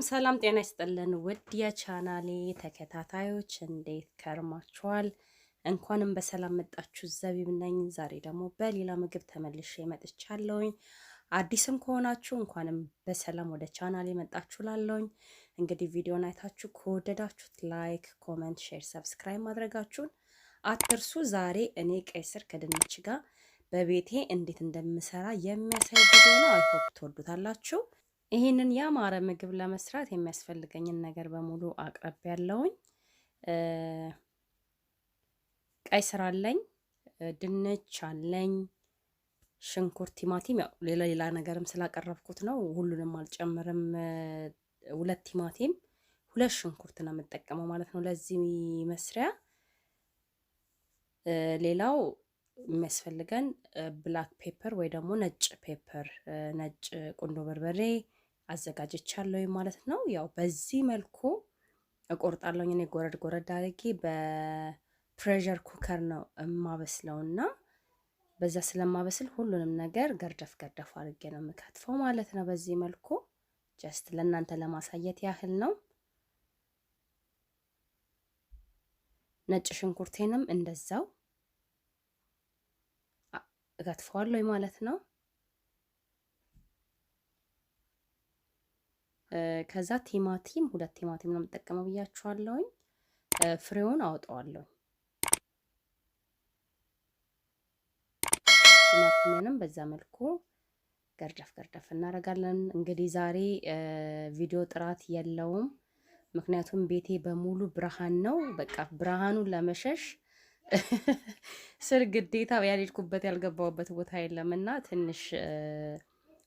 ሰላም ጤና ይስጥልን ውድ የቻናሌ ተከታታዮች እንዴት ከርማችኋል? እንኳንም በሰላም መጣችሁ። ዘቢብ ነኝ። ዛሬ ደግሞ በሌላ ምግብ ተመልሼ መጥቻለሁኝ። አዲስም ከሆናችሁ እንኳንም በሰላም ወደ ቻናሌ መጣችሁ ላለሁኝ። እንግዲህ ቪዲዮን አይታችሁ ከወደዳችሁት ላይክ፣ ኮሜንት፣ ሼር፣ ሰብስክራይብ ማድረጋችሁን አትርሱ። ዛሬ እኔ ቀይ ስር ከድንች ጋር በቤቴ እንዴት እንደምሰራ የሚያሳይ ቪዲዮ ነው። አይሆፕ ትወዱታላችሁ። ይህንን ያማረ ምግብ ለመስራት የሚያስፈልገኝን ነገር በሙሉ አቅርብ ያለውኝ። ቀይ ስር አለኝ፣ ድንች አለኝ፣ ሽንኩርት፣ ቲማቲም ያው ሌላ ነገርም ስላቀረብኩት ነው ሁሉንም አልጨምርም። 2 ቲማቲም 2 ሽንኩርት ነው የምጠቀመው ማለት ነው ለዚህ መስሪያ። ሌላው የሚያስፈልገን ብላክ ፔፐር ወይ ደግሞ ነጭ ፔፐር፣ ነጭ ቁንዶ በርበሬ አዘጋጅቻለሁ ማለት ነው። ያው በዚህ መልኩ እቆርጣለሁ። እኔ ጎረድ አድርጌ በፕሬሸር ኩከር ነው የማበስለውና በዛ ስለማበስል ሁሉንም ነገር ገርደፍ አድርጌ ነው የምከትፈው ማለት ነው። በዚህ መልኩ ጀስት ለእናንተ ለማሳየት ያህል ነው። ነጭ ሽንኩርቴንም እንደዛው እከትፈዋለሁ ማለት ነው። ከዛ ቲማቲም 2 ቲማቲም ነው የምጠቀመው ብያችኋለሁኝ። ፍሬውን አውጣዋለሁ። ቲማቲምንም በዛ መልኩ ገርደፍ እናደርጋለን። እንግዲህ ዛሬ ቪዲዮ ጥራት የለውም፣ ምክንያቱም ቤቴ በሙሉ ብርሃን ነው። በቃ ብርሃኑን ለመሸሽ ስር ግዴታ ያልሄድኩበት ያልገባሁበት ቦታ የለምና ትንሽ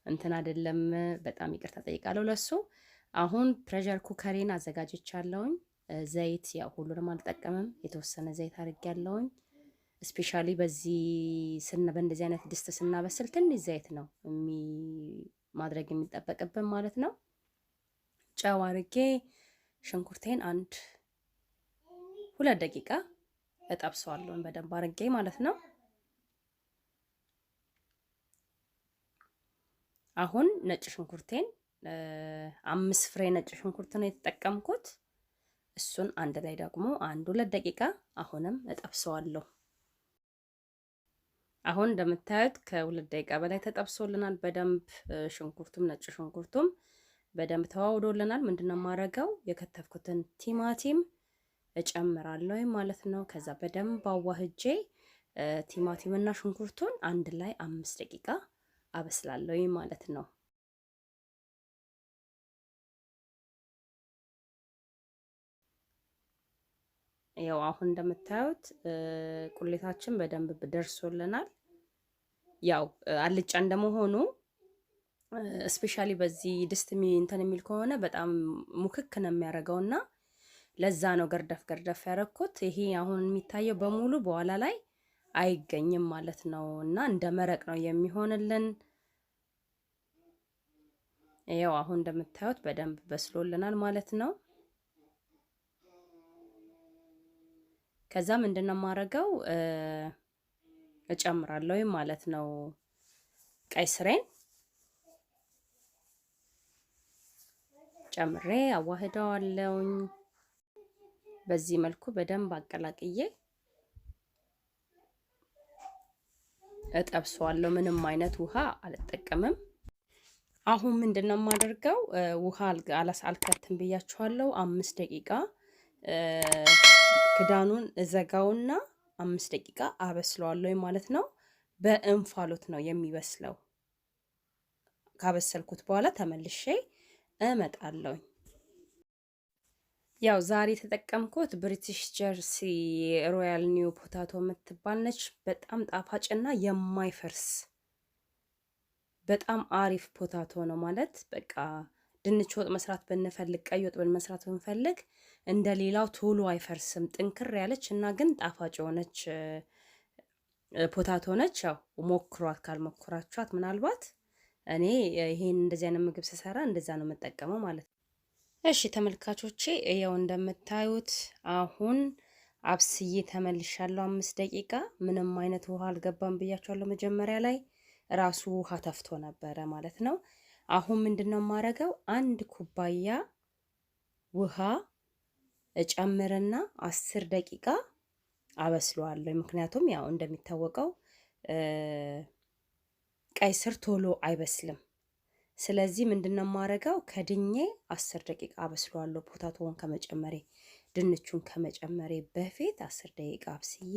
እንትን አይደለም። በጣም ይቅርታ ጠይቃለሁ ለሱ። አሁን ፕሬሸር ኩከሬን አዘጋጅቻለሁኝ። ዘይት ያው ሁሉንም አልጠቀምም፣ የተወሰነ ዘይት አድርጌያለሁኝ። ስፔሻሊ በእንደዚህ አይነት ድስት ስናበስል ትንሽ ዘይት ነው ማድረግ የሚጠበቅብን ማለት ነው። ጨው አድርጌ ሽንኩርቴን 1-2 ደቂቃ እጠብሰዋለሁ በደንብ አድርጌ ማለት ነው። አሁን ነጭ ሽንኩርቴን 5 ፍሬ ነጭ ሽንኩርት ነው የተጠቀምኩት። እሱን አንድ ላይ ደግሞ 1-2 ደቂቃ አሁንም እጠብሰዋለሁ። አሁን እንደምታዩት ከ2 ደቂቃ በላይ ተጠብሶልናል በደንብ። ሽንኩርቱም ነጭ ሽንኩርቱም በደንብ ተዋውዶልናል። ምንድነው የማደርገው? የከተፍኩትን ቲማቲም እጨምራለሁ ማለት ነው። ከዛ በደንብ አዋህጄ ቲማቲምና ሽንኩርቱን አንድ ላይ 5 ደቂቃ አበስላለሁ ማለት ነው። ያው አሁን እንደምታዩት ቁሌታችን በደንብ ደርሶልናል። ያው አልጫ እንደመሆኑ ስፔሻሊ በዚህ ድስት እንትን የሚል ከሆነ በጣም ሙክክ ነው የሚያደርገውና ለዛ ነው ገርደፍ ያደረኩት። ይሄ አሁን የሚታየው በሙሉ በኋላ ላይ አይገኝም ማለት ነው እና እንደ መረቅ ነው የሚሆንልን። ያው አሁን እንደምታዩት በደንብ በስሎልናል ማለት ነው። ከዛ ምንድነው የማደርገው? እጨምራለሁ ማለት ነው ቀይ ስሬን ጨምሬ አዋህደዋለሁ። በዚህ መልኩ በደንብ አቀላቅዬ እጠብሰዋለሁ። ምንም አይነት ውሃ አልጠቀምም። አሁን ምንድነው የማደርገው? ውሃ አልከትም ብያችኋለሁ። 5 ደቂቃ ክዳኑን እዘጋውና 5 ደቂቃ አበስለዋለሁ ማለት ነው። በእንፋሎት ነው የሚበስለው። ካበሰልኩት በኋላ ተመልሼ እመጣለሁ። ያው ዛሬ የተጠቀምኩት ብሪቲሽ ጀርሲ ሮያል ኒው ፖታቶ የምትባል ነች። በጣም ጣፋጭና የማይፈርስ በጣም አሪፍ ፖታቶ ነው ማለት በቃ ድንች ወጥ መስራት ብንፈልግ፣ ቀይ ወጥ መስራት ብንፈልግ እንደሌላው ቶሎ አይፈርስም። ጥንክር ያለች እና ግን ጣፋጭ የሆነች ፖታቶ ነች። ያው ሞክሯት፣ ካልሞክራችኋት ምናልባት እኔ ይሄን እንደዚህ አይነት ምግብ ስሰራ እንደዛ ነው የምጠቀመው ማለት ነው። እሺ ተመልካቾቼ ያው እንደምታዩት አሁን አብስዬ ተመልሻለሁ። 5 ደቂቃ ምንም አይነት ውሃ አልገባም ብያችኋለሁ። መጀመሪያ ላይ ራሱ ውሃ ተፍቶ ነበረ ማለት ነው። አሁን ምንድነው የማደርገው? 1 ኩባያ ውሃ እጨምርና 10 ደቂቃ አበስለዋለሁ። ምክንያቱም ያው እንደሚታወቀው ቀይ ስር ቶሎ አይበስልም። ስለዚህ ምንድነው የማደርገው ከድኜ 10 ደቂቃ አበስለዋለሁ። ፖታቶውን ከመጨመሬ ድንቹን ከመጨመሬ በፊት 10 ደቂቃ አብስዬ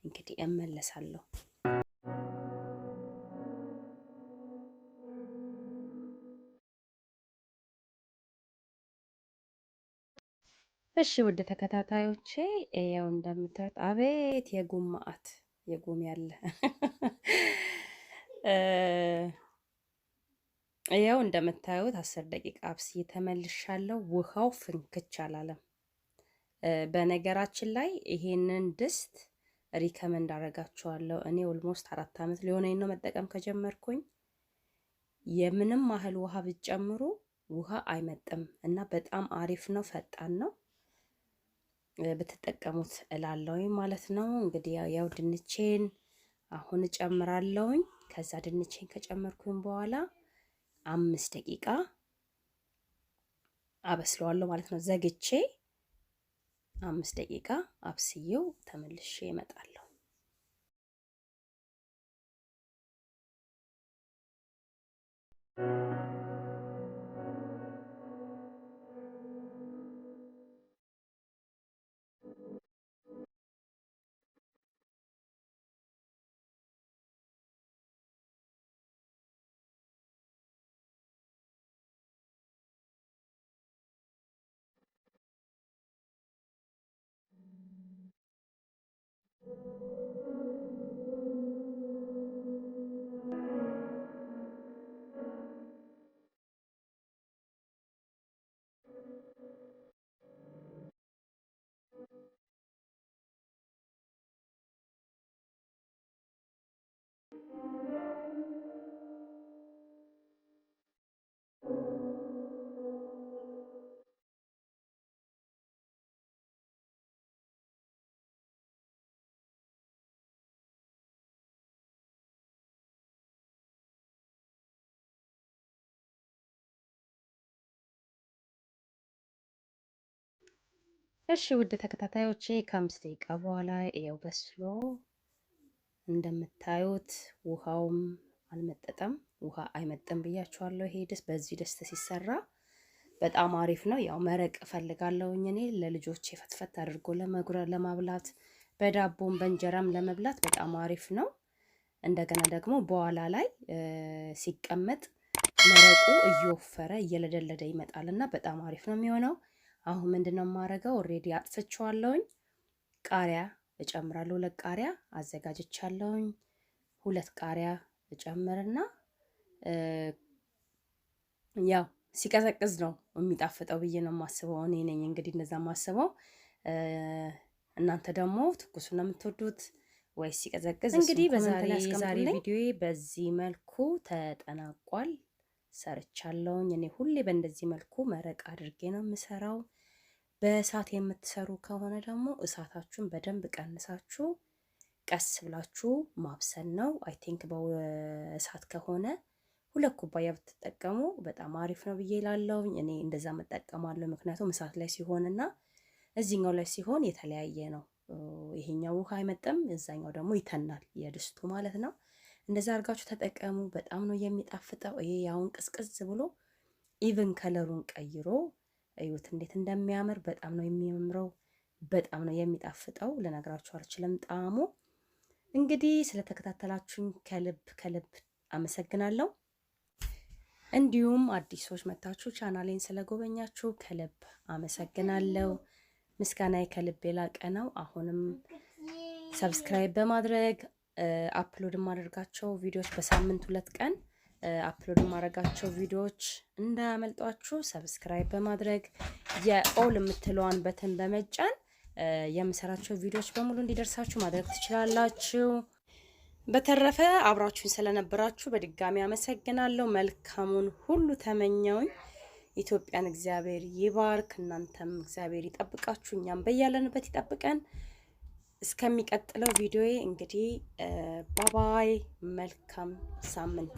እንግዲህ እመለሳለሁ። እሺ ውድ ተከታታዮቼ ያው እንደምታዩት አቤት የጉም መዓት የጉም ያለ ያው እንደምታዩት 10 ደቂቃ አብስዬ ተመልሻለሁ። ውሃው ፍንክች አላለም። በነገራችን ላይ ይሄንን ድስት ሪከመንድ አደርጋችኋለሁ። እኔ ኦልሞስት 4 ዓመት ሊሆነኝ ነው መጠቀም ከጀመርኩኝ። የምንም ያህል ውሃ ብትጨምሩ ውሃ አይመጥም እና በጣም አሪፍ ነው፣ ፈጣን ነው። ብትጠቀሙት እላለሁኝ ማለት ነው። እንግዲህ ያው ድንቼን አሁን እጨምራለሁኝ። ከዛ ድንቼን ከጨመርኩኝ በኋላ 5 ደቂቃ አበስለዋለሁ ማለት ነው። ዘግቼ 5 ደቂቃ አብስዬው ተመልሼ እመጣለሁ። እሺ ውድ ተከታታዮቼ ከ5 ደቂቃ በኋላ ያው በስሎ እንደምታዩት ውሃውም አልመጠጠም። ውሃ አይመጠም ብያችኋለሁ። ይሄ ድስት በዚህ ድስት ሲሰራ በጣም አሪፍ ነው። ያው መረቅ እፈልጋለሁኝ እኔ ለልጆቼ ፈትፈት አድርጎ ለማብላት በዳቦም በእንጀራም ለመብላት በጣም አሪፍ ነው። እንደገና ደግሞ በኋላ ላይ ሲቀመጥ መረቁ እየወፈረ እየለደለደ ይመጣልና በጣም አሪፍ ነው የሚሆነው። አሁን ምንድነው የማደርገው? ኦሬዲ አጥፍቼዋለሁኝ። ቃሪያ እጨምራለሁ። 2 ቃሪያ አዘጋጅቻለሁኝ። 2 ቃሪያ እጨምርና ያው ሲቀዘቅዝ ነው የሚጣፍጠው ብዬ ነው የማስበው። እኔ ነኝ እንግዲህ እንደዛ የማስበው። እናንተ ደግሞ ትኩሱን ነው የምትወዱት ወይስ ሲቀዘቅዝ? እንግዲህ የዛሬ ቪዲዮዬ በዚህ መልኩ ተጠናቋል። ሰርቻለሁኝ። እኔ ሁሌ በእንደዚህ መልኩ መረቅ አድርጌ ነው የምሰራው። በእሳት የምትሰሩ ከሆነ ደግሞ እሳታችሁን በደንብ ቀንሳችሁ ቀስ ብላችሁ ማብሰል ነው። አይ ቲንክ በእሳት ከሆነ 2 ኩባያ ብትጠቀሙ በጣም አሪፍ ነው ብዬ እላለሁኝ። እኔ እንደዛ መጠቀማለሁ። ምክንያቱም እሳት ላይ ሲሆንና እዚህኛው ላይ ሲሆን የተለያየ ነው። ይሄኛው ውሃ አይመጥም፣ እዛኛው ደግሞ ይተናል የድስቱ ማለት ነው። እንደዛ አድርጋችሁ ተጠቀሙ። በጣም ነው የሚጣፍጠው። ይሄ ያውን ቅዝቅዝ ብሎ ኢቭን ከለሩን ቀይሮ እዩት እንዴት እንደሚያምር። በጣም ነው የሚያምረው። በጣም ነው የሚጣፍጠው። ልነግራችሁ አልችልም ጣዕሙ። እንግዲህ ስለተከታተላችሁኝ ከልብ አመሰግናለሁ። እንዲሁም አዲሶች መታችሁ ቻናሌን ስለጎበኛችሁ ከልብ አመሰግናለሁ። ምስጋናዬ ከልብ የላቀ ነው። አሁንም ሰብስክራይብ በማድረግ አፕሎድ የማደርጋቸው ቪዲዮዎች በሳምንት 2 ቀን አፕሎድ የማደርጋቸው ቪዲዮዎች እንዳያመልጧችሁ ሰብስክራይብ በማድረግ የኦል የምትለዋን በተን በመጫን የምሰራቸው ቪዲዮዎች በሙሉ እንዲደርሳችሁ ማድረግ ትችላላችሁ። በተረፈ አብራችሁን ስለነበራችሁ በድጋሚ አመሰግናለሁ። መልካሙን ሁሉ ተመኘውኝ። ኢትዮጵያን እግዚአብሔር ይባርክ። እናንተም እግዚአብሔር ይጠብቃችሁ፣ እኛም በያለንበት ይጠብቀን። እስከሚቀጥለው ቪዲዮዬ እንግዲህ ባባይ። መልካም ሳምንት